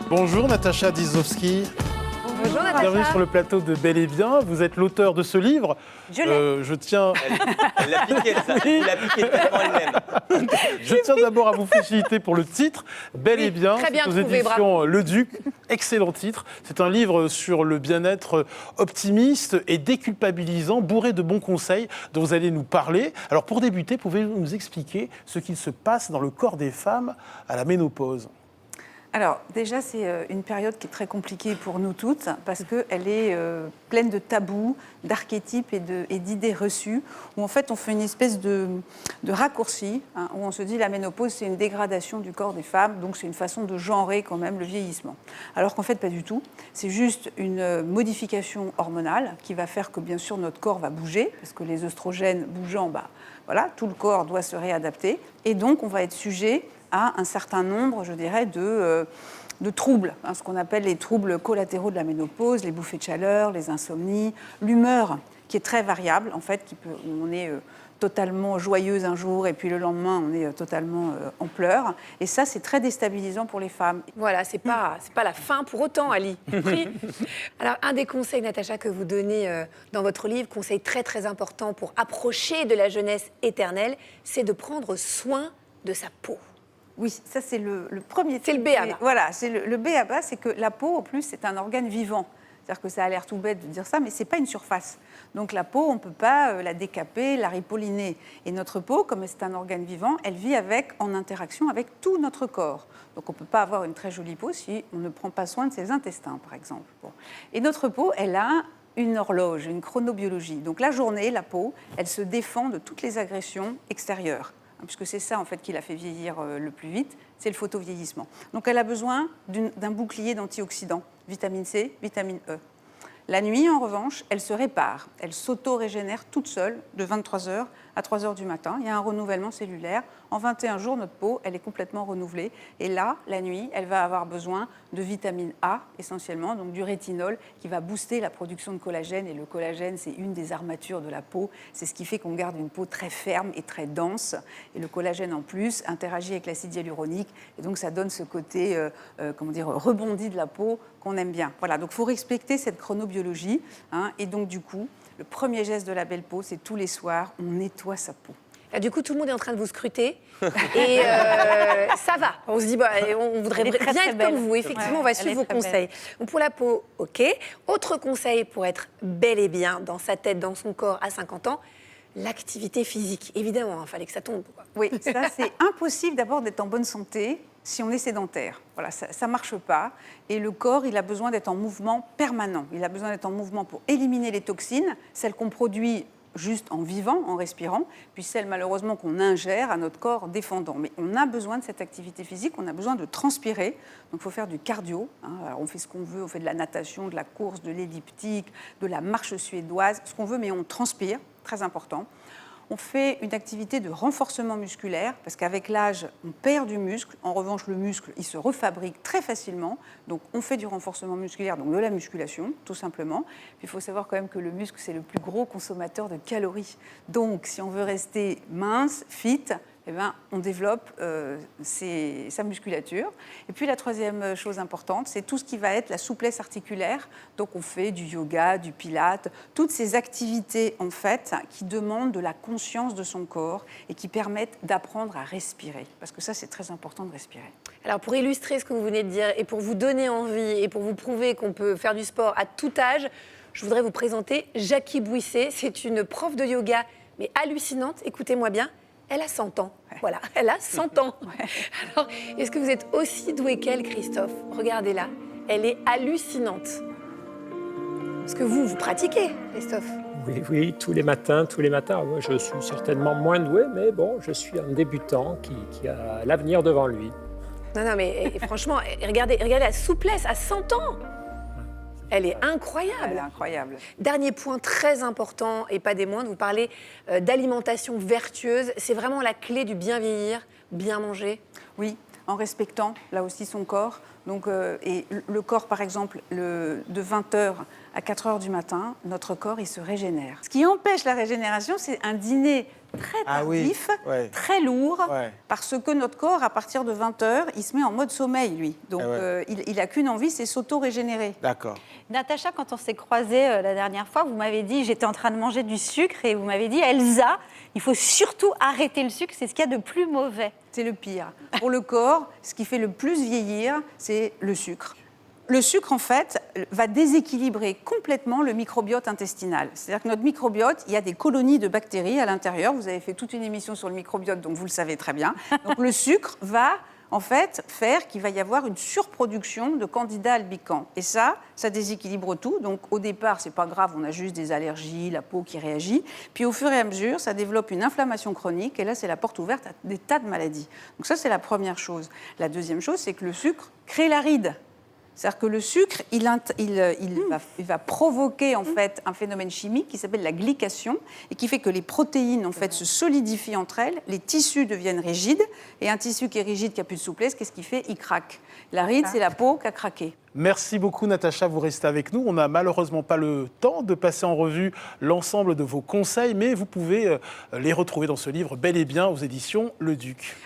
Bonjour Natacha Dizowski. Bonjour Natacha. Bienvenue sur le plateau de Bel et Bien. Vous êtes l'auteur de ce livre. Je tiens... Elle l'a piqué, ça. Elle l'a piqué tellement elle-même. Je tiens d'abord à vous féliciter pour le titre. Bel et Bien, très bien c'est aux trouvé, éditions Le Duc. Excellent titre. C'est un livre sur le bien-être optimiste et déculpabilisant, bourré de bons conseils dont vous allez nous parler. Alors pour débuter, pouvez-vous nous expliquer ce qu'il se passe dans le corps des femmes à la ménopause ? Alors déjà, c'est une période qui est très compliquée pour nous toutes parce qu'elle est pleine de tabous, d'archétypes et d'idées reçues où en fait on fait une espèce de raccourci, où on se dit la ménopause c'est une dégradation du corps des femmes, donc c'est une façon de genrer quand même le vieillissement. Alors qu'en fait pas du tout, c'est juste une modification hormonale qui va faire que bien sûr notre corps va bouger parce que les œstrogènes bougeant, voilà, tout le corps doit se réadapter et donc on va être sujet à un certain nombre, je dirais, de troubles, ce qu'on appelle les troubles collatéraux de la ménopause, les bouffées de chaleur, les insomnies, l'humeur qui est très variable, en fait, on est totalement joyeuse un jour et puis le lendemain, on est totalement en pleurs. Et ça, c'est très déstabilisant pour les femmes. Voilà, c'est pas la fin pour autant, Ali. Alors, un des conseils, Natacha, que vous donnez dans votre livre, conseil très, très important pour approcher de la jeunesse éternelle, c'est de prendre soin de sa peau. Oui, ça c'est le premier. C'est le b.a.-ba. Voilà, c'est le b.a.-ba, c'est que la peau, en plus, c'est un organe vivant. C'est-à-dire que ça a l'air tout bête de dire ça, mais ce n'est pas une surface. Donc la peau, on ne peut pas la décaper, la ripolliner. Et notre peau, comme c'est un organe vivant, elle vit en interaction avec tout notre corps. Donc on ne peut pas avoir une très jolie peau si on ne prend pas soin de ses intestins, par exemple. Bon. Et notre peau, elle a une horloge, une chronobiologie. Donc la journée, la peau, elle se défend de toutes les agressions extérieures. Puisque c'est ça en fait qui la fait vieillir le plus vite, c'est le photovieillissement. Donc elle a besoin d'un bouclier d'antioxydants, vitamine C, vitamine E. La nuit, en revanche, elle se répare, elle s'auto-régénère toute seule de 23h à 3h du matin. Il y a un renouvellement cellulaire. En 21 jours, notre peau, elle est complètement renouvelée. Et là, la nuit, elle va avoir besoin de vitamine A, essentiellement, donc du rétinol, qui va booster la production de collagène. Et le collagène, c'est une des armatures de la peau. C'est ce qui fait qu'on garde une peau très ferme et très dense. Et le collagène, en plus, interagit avec l'acide hyaluronique. Et donc, ça donne ce côté, rebondi de la peau qu'on aime bien. Voilà, donc il faut respecter cette chronobiologie. Et donc, du coup, le premier geste de la belle peau, c'est tous les soirs, on nettoie sa peau. Et du coup, tout le monde est en train de vous scruter. Et ça va. On se dit, on voudrait bien être comme vous. Effectivement, on va suivre vos conseils. Donc, pour la peau, OK. Autre conseil pour être bel et bien dans sa tête, dans son corps à 50 ans, l'activité physique. Évidemment, il fallait que ça tombe. Oui, ça, c'est impossible d'abord d'être en bonne santé si on est sédentaire. Voilà, ça ne marche pas. Et le corps, il a besoin d'être en mouvement permanent. Il a besoin d'être en mouvement pour éliminer les toxines, celles qu'on produit juste en vivant, en respirant, puis celles malheureusement qu'on ingère à notre corps défendant. Mais on a besoin de cette activité physique, on a besoin de transpirer. Donc il faut faire du cardio. Alors, on fait ce qu'on veut, on fait de la natation, de la course, de l'elliptique, de la marche suédoise, ce qu'on veut, mais on transpire, très important. On fait une activité de renforcement musculaire, parce qu'avec l'âge, on perd du muscle. En revanche, le muscle, il se refabrique très facilement. Donc, on fait du renforcement musculaire, donc de la musculation, tout simplement. Puis, il faut savoir quand même que le muscle, c'est le plus gros consommateur de calories. Donc, si on veut rester mince, fit, on développe sa musculature. Et puis la troisième chose importante, c'est tout ce qui va être la souplesse articulaire. Donc on fait du yoga, du pilate, toutes ces activités en fait qui demandent de la conscience de son corps et qui permettent d'apprendre à respirer. Parce que ça, c'est très important de respirer. Alors pour illustrer ce que vous venez de dire et pour vous donner envie et pour vous prouver qu'on peut faire du sport à tout âge, je voudrais vous présenter Jackie Bouisset. C'est une prof de yoga, mais hallucinante. Écoutez-moi bien. Elle a 100 ans. Ouais. Voilà, elle a 100 ans. Ouais. Alors, est-ce que vous êtes aussi doué qu'elle, Christophe ? Regardez-la, elle est hallucinante. Est-ce que vous pratiquez, Christophe ? Oui, tous les matins. Moi, je suis certainement moins doué, mais bon, je suis un débutant qui a l'avenir devant lui. Non, mais franchement, regardez la souplesse à 100 ans. Elle est incroyable. Elle est incroyable. Dernier point très important, et pas des moindres, vous parlez d'alimentation vertueuse. C'est vraiment la clé du bien vieillir, bien manger. Oui, en respectant là aussi son corps. Donc, et le corps, par exemple, de 20h à 4h du matin, notre corps, il se régénère. Ce qui empêche la régénération, c'est un dîner très Ah oui, tardif, ouais. très lourd, Ouais. parce que notre corps, à partir de 20 heures, il se met en mode sommeil, lui. Donc, Ah ouais. il n'a qu'une envie, c'est s'auto-régénérer. D'accord. Natacha, quand on s'est croisés la dernière fois, vous m'avez dit, j'étais en train de manger du sucre, et vous m'avez dit, Elsa, il faut surtout arrêter le sucre, c'est ce qu'il y a de plus mauvais. C'est le pire. Pour le corps, ce qui fait le plus vieillir, c'est le sucre. Le sucre, en fait, va déséquilibrer complètement le microbiote intestinal. C'est-à-dire que notre microbiote, il y a des colonies de bactéries à l'intérieur. Vous avez fait toute une émission sur le microbiote, donc vous le savez très bien. Donc le sucre va, en fait, faire qu'il va y avoir une surproduction de candidats albicans. Et ça déséquilibre tout. Donc au départ, c'est pas grave, on a juste des allergies, la peau qui réagit. Puis au fur et à mesure, ça développe une inflammation chronique. Et là, c'est la porte ouverte à des tas de maladies. Donc ça, c'est la première chose. La deuxième chose, c'est que le sucre crée la ride. C'est-à-dire que le sucre, il va provoquer en fait un phénomène chimique qui s'appelle la glycation et qui fait que les protéines en fait se solidifient entre elles, les tissus deviennent rigides et un tissu qui est rigide, qui a plus de souplesse, qu'est-ce qu'il fait? Il craque. La ride, c'est la peau qui a craqué. Merci beaucoup Natacha, vous restez avec nous. On n'a malheureusement pas le temps de passer en revue l'ensemble de vos conseils, mais vous pouvez les retrouver dans ce livre bel et bien aux éditions Le Duc.